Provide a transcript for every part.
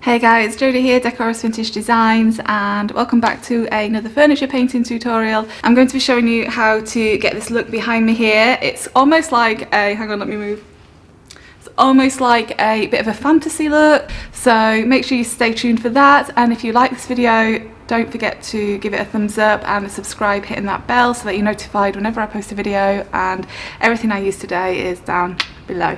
Hey guys, Jodie here, Decorous Vintage Designs, and welcome back to another furniture painting tutorial. I'm going to be showing you how to get this look behind me here. It's almost like a, hang on, let me move. It's almost like a bit of a fantasy look, so make sure you stay tuned for that. And if you like this video, don't forget to give it a thumbs up and subscribe, hitting that bell so that you're notified whenever I post a video, and everything I use today is down below.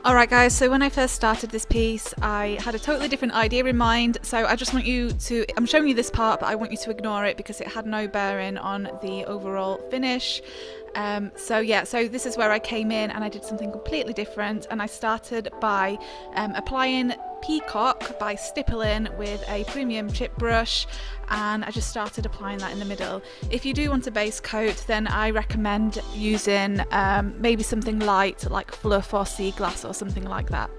Alright guys, so when I first started this piece I had a totally different idea in mind, so I just want you to, I'm showing you this part but I want you to ignore it because it had no bearing on the overall finish. So this is where I came in and I did something completely different, and I started by applying peacock by stippling with a premium chip brush, and I just started applying that in the middle. If you do want a base coat, then I recommend using maybe something light like fluff or sea glass or something like that.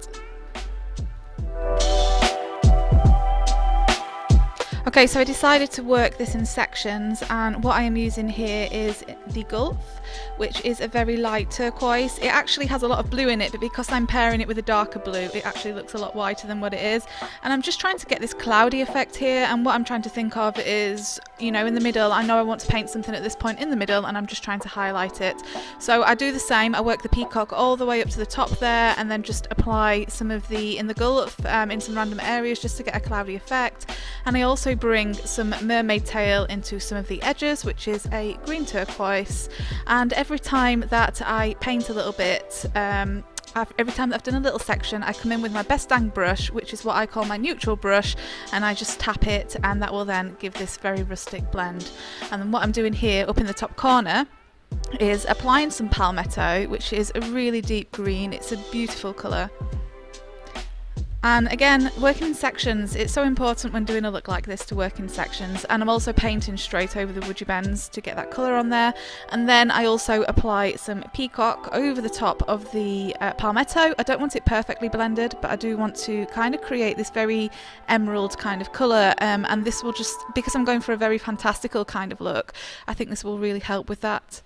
Okay, so I decided to work this in sections, and what I am using here is the Gulf, which is a very light turquoise. It actually has a lot of blue in it, but because I'm pairing it with a darker blue, it actually looks a lot whiter than what it is. And I'm just trying to get this cloudy effect here, and what I'm trying to think of is, you know, in the middle, I know I want to paint something at this point in the middle, and I'm just trying to highlight it. So I do the same, I work the peacock all the way up to the top there, and then just apply some of the, in the Gulf, in some random areas just to get a cloudy effect. And I also bring some mermaid tail into some of the edges, which is a green turquoise. And every time that I paint a little bit, every time that I've done a little section, I come in with my best dang brush, which is what I call my neutral brush, and I just tap it, and that will then give this very rustic blend. And then what I'm doing here up in the top corner is applying some palmetto, which is a really deep green. It's a beautiful colour. And again, working in sections, it's so important when doing a look like this to work in sections. And I'm also painting straight over the woodgy bends to get that colour on there. And then I also apply some peacock over the top of the palmetto. I don't want it perfectly blended, but I do want to kind of create this very emerald kind of colour. And this will just, because I'm going for a very fantastical kind of look, I think this will really help with that.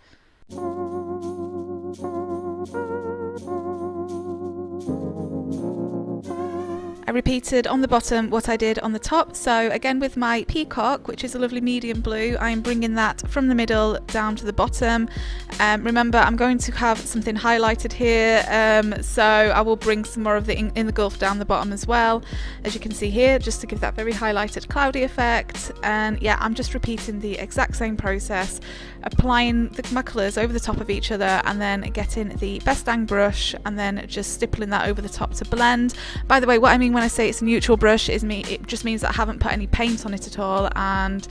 I repeated on the bottom what I did on the top, so again with my peacock, which is a lovely medium blue, I'm bringing that from the middle down to the bottom. Remember, I'm going to have something highlighted here, so I will bring some more of the in the Gulf down the bottom as well, as you can see here, just to give that very highlighted cloudy effect. And yeah, I'm just repeating the exact same process, applying my colours over the top of each other, and then getting the best dang brush and then just stippling that over the top to blend. By the way, what I mean when I say it's a neutral brush is it just means that I haven't put any paint on it at all, and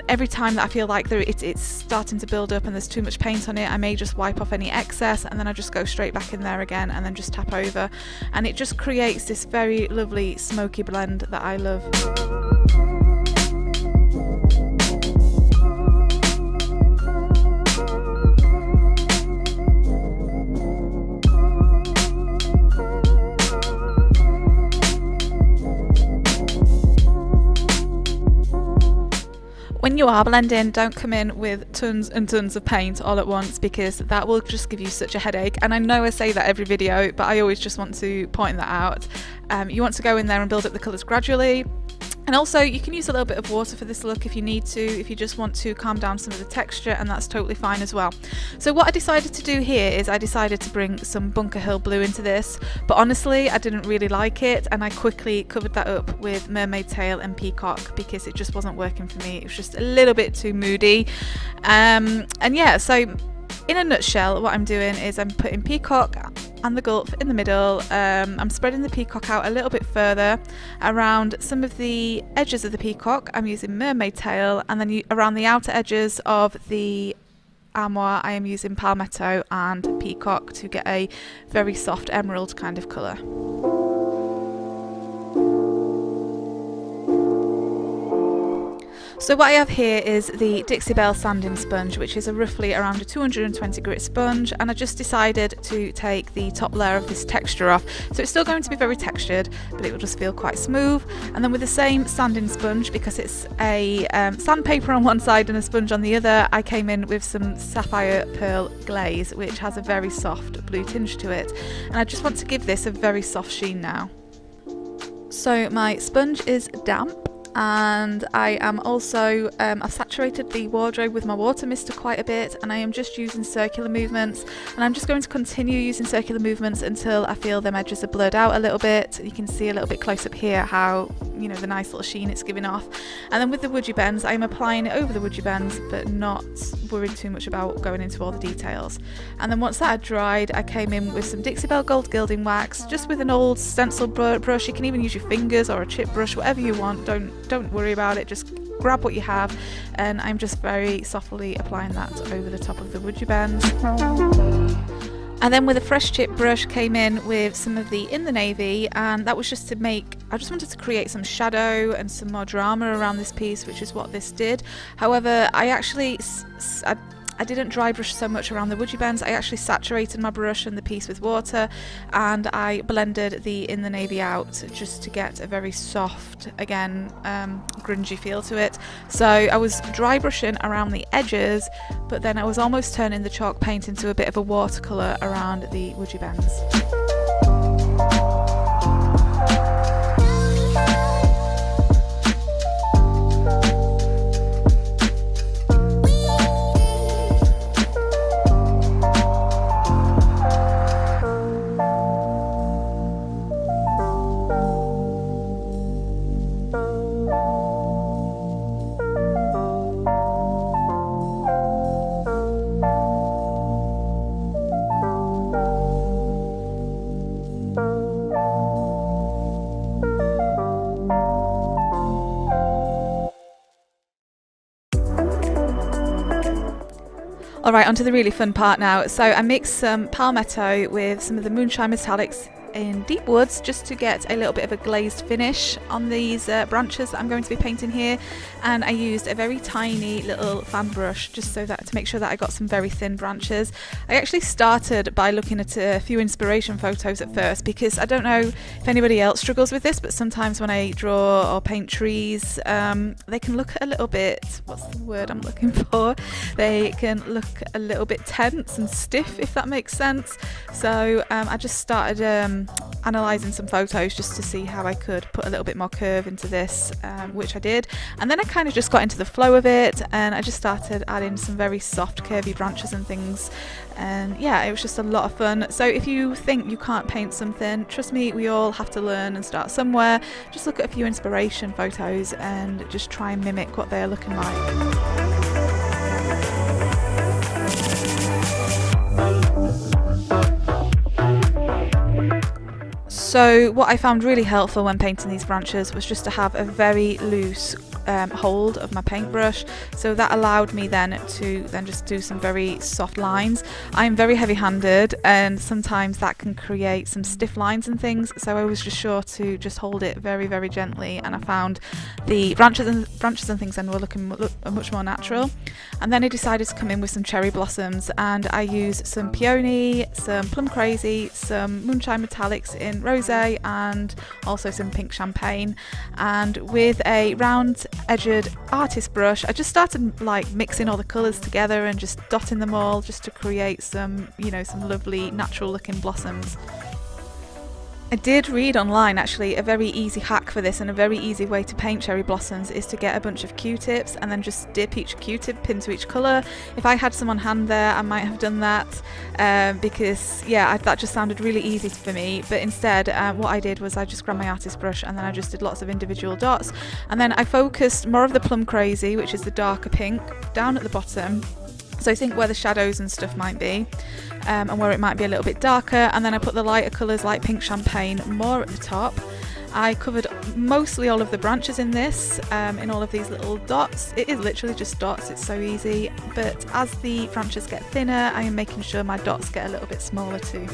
every time that I feel like it's starting to build up and there's too much paint on it, I may just wipe off any excess, and then I just go straight back in there again and then just tap over, and it just creates this very lovely smoky blend that I love. When you are blending, don't come in with tons and tons of paint all at once, because that will just give you such a headache. And I know I say that every video, but I always just want to point that out. You want to go in there and build up the colours gradually. And also you can use a little bit of water for this look if you need to, if you just want to calm down some of the texture, and that's totally fine as well. So what I decided to do here is I decided to bring some Bunker Hill blue into this, but honestly I didn't really like it, and I quickly covered that up with mermaid tail and peacock because it just wasn't working for me. It was just a little bit too moody. And yeah, so in a nutshell, what I'm doing is I'm putting peacock and the gulf in the middle. I'm spreading the peacock out a little bit further. Around some of the edges of the peacock I'm using mermaid tail, and then around the outer edges of the armoire I am using palmetto and peacock to get a very soft emerald kind of colour. So what I have here is the Dixie Belle sanding sponge, which is roughly around a 220 grit sponge, and I just decided to take the top layer of this texture off. So it's still going to be very textured, but it will just feel quite smooth. And then with the same sanding sponge, because it's a sandpaper on one side and a sponge on the other, I came in with some sapphire pearl glaze, which has a very soft blue tinge to it. And I just want to give this a very soft sheen now. So my sponge is damp, and I am also I've saturated the wardrobe with my water mister quite a bit, and I am just using circular movements, and I'm just going to continue using circular movements until I feel them edges are blurred out a little bit. You can see a little bit close up here how, you know, the nice little sheen it's giving off. And then with the woody bends, I'm applying it over the woody bends but not worried too much about going into all the details. And then once that had dried, I came in with some Dixie Belle gold gilding wax, just with an old stencil brush. You can even use your fingers or a chip brush, whatever you want. Don't worry about it, just grab what you have, and I'm just very softly applying that over the top of the woody bend. And then with a fresh chip brush came in with some of the In the Navy, and that was just to make, I just wanted to create some shadow and some more drama around this piece, which is what this did. However, I actually I didn't dry brush so much around the woody bends. I actually saturated my brush and the piece with water, and I blended the In the Navy out just to get a very soft, again, grungy feel to it. So I was dry brushing around the edges, but then I was almost turning the chalk paint into a bit of a watercolour around the woody bends. Alright, onto the really fun part now. So I mixed some palmetto with some of the moonshine metallics in deep woods just to get a little bit of a glazed finish on these branches that I'm going to be painting here, and I used a very tiny little fan brush just so that to make sure that I got some very thin branches. I actually started by looking at a few inspiration photos at first, because I don't know if anybody else struggles with this, but sometimes when I draw or paint trees, they can look a little bit, what's the word I'm looking for? They can look a little bit tense and stiff, if that makes sense. So I just started analysing some photos just to see how I could put a little bit more curve into this, which I did, and then I kind of just got into the flow of it, and I just started adding some very soft curvy branches and things, and yeah, it was just a lot of fun. So if you think you can't paint something, trust me, we all have to learn and start somewhere. Just look at a few inspiration photos and just try and mimic what they're looking like. So what I found really helpful when painting these branches was just to have a very loose hold of my paintbrush, so that allowed me then to just do some very soft lines. I'm very heavy-handed, and sometimes that can create some stiff lines and things, so I was just sure to just hold it very, very gently, and I found the branches and things then were looking much more natural. And then I decided to come in with some cherry blossoms, and I used some peony, some plum crazy, some moonshine metallics in rosé, and also some pink champagne. And with a round edged artist brush, I just started like mixing all the colours together and just dotting them all just to create some, you know, some lovely natural looking blossoms. I did read online actually a very easy hack for this, and a very easy way to paint cherry blossoms is to get a bunch of Q-tips and then just dip each Q-tip into each colour. If I had some on hand there, I might have done that, because yeah, that just sounded really easy for me. But instead what I did was I just grabbed my artist brush and then I just did lots of individual dots, and then I focused more of the plum crazy, which is the darker pink, down at the bottom. So think where the shadows and stuff might be, and where it might be a little bit darker, and then I put the lighter colours like pink champagne more at the top. I covered mostly all of the branches in this, in all of these little dots. It is literally just dots, it's so easy, but as the branches get thinner, I am making sure my dots get a little bit smaller too.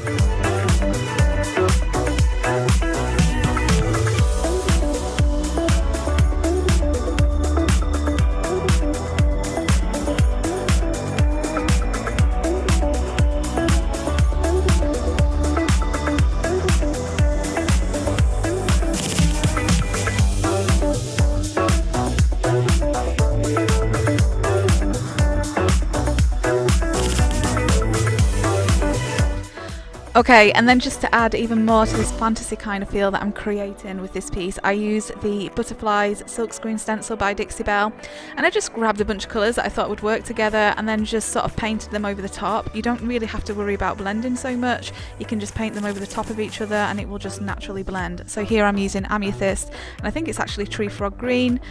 Okay, and then just to add even more to this fantasy kind of feel that I'm creating with this piece, I use the Butterflies Silkscreen Stencil by Dixie Belle, and I just grabbed a bunch of colours that I thought would work together and then just sort of painted them over the top. You don't really have to worry about blending so much, you can just paint them over the top of each other and it will just naturally blend. So here I'm using Amethyst, and I think it's actually Tree Frog Green,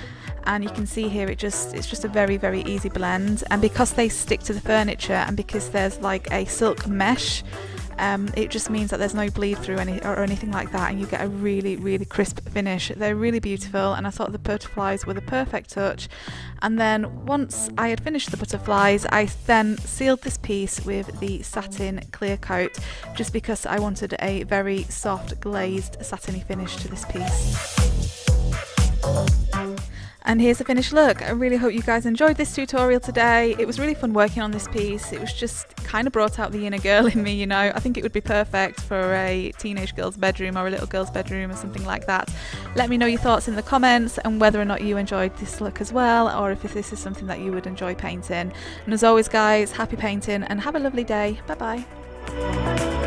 and you can see here it's just a very, very easy blend, and because they stick to the furniture and because there's like a silk mesh, it just means that there's no bleed through or anything like that, and you get a really, really crisp finish. They're really beautiful, and I thought the butterflies were the perfect touch. And then once I had finished the butterflies, I then sealed this piece with the satin clear coat, just because I wanted a very soft glazed satiny finish to this piece. And here's the finished look. I really hope you guys enjoyed this tutorial today. It was really fun working on this piece. It was just kind of brought out the inner girl in me, you know. I think it would be perfect for a teenage girl's bedroom or a little girl's bedroom or something like that. Let me know your thoughts in the comments and whether or not you enjoyed this look as well, or if this is something that you would enjoy painting. And as always guys, happy painting and have a lovely day. Bye bye.